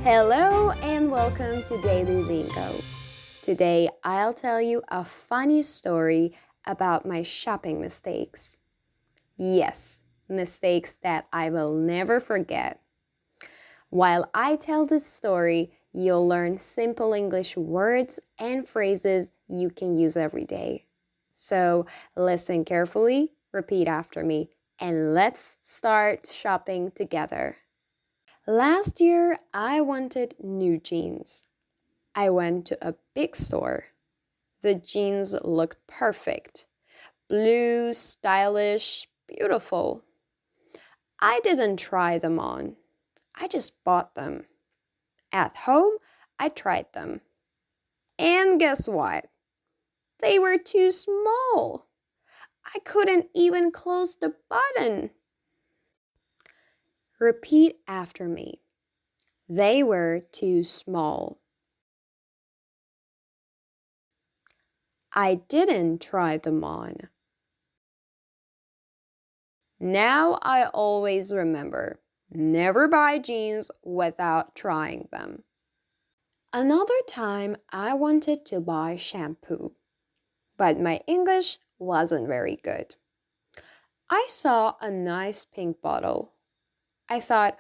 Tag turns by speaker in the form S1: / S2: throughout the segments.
S1: Hello and welcome to Daily Lingo. Today I'll tell you a funny story about my shopping mistakes. Yes, mistakes that I will never forget. While I tell this story, you'll learn simple English words and phrases you can use every day. So listen carefully, repeat after me, and let's start shopping together. Last year, I wanted new jeans. I went to a big store. The jeans looked perfect. Blue, stylish, beautiful. I didn't try them on. I just bought them. At home, I tried them. And guess what? They were too small. I couldn't even close the button. Repeat after me. They were too small. I didn't try them on. Now I always remember, never buy jeans without trying them. Another time I wanted to buy shampoo, but my English wasn't very good. I saw a nice pink bottle. I thought,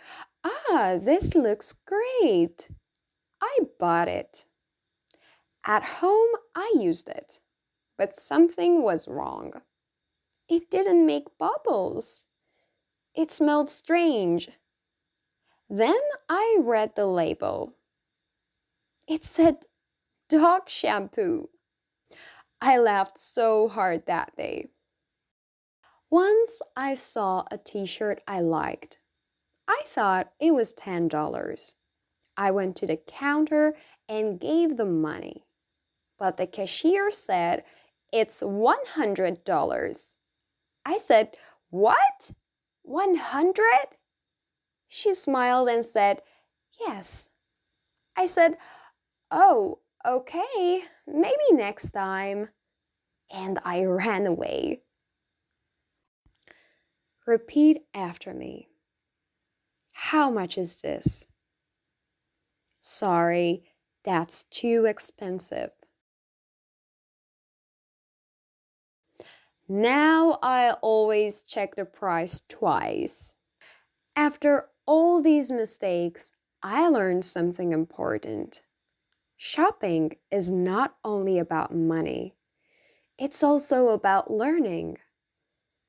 S1: this looks great. I bought it. At home, I used it, but something was wrong. It didn't make bubbles. It smelled strange. Then I read the label. It said dog shampoo. I laughed so hard that day. Once I saw a t-shirt I liked. I thought it was $10. I went to the counter and gave the money. But the cashier said it's $100. I said, "What? 100?" She smiled and said, "Yes." I said, "Oh, okay, maybe next time." And I ran away. Repeat after me. How much is this? Sorry, that's too expensive. Now I always check the price twice. After all these mistakes, I learned something important. Shopping is not only about money, it's also about learning.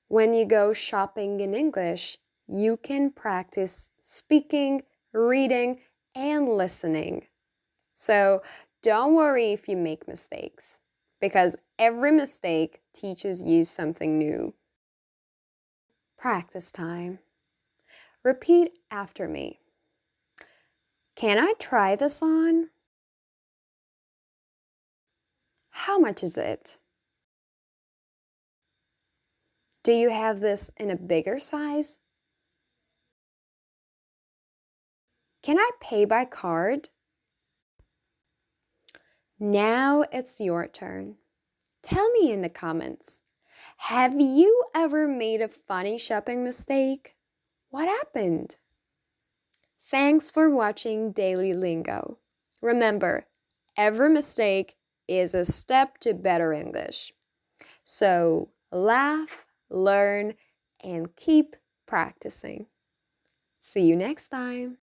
S1: When you go shopping in English, you can practice speaking, reading, and listening. So don't worry if you make mistakes, because every mistake teaches you something new. Practice time. Repeat after me. Can I try this on? How much is it? Do you have this in a bigger size? Can I pay by card? Now it's your turn. Tell me in the comments. Have you ever made a funny shopping mistake? What happened? Thanks for watching Daily Lingo. Remember, every mistake is a step to better English. So laugh, learn, and keep practicing. See you next time.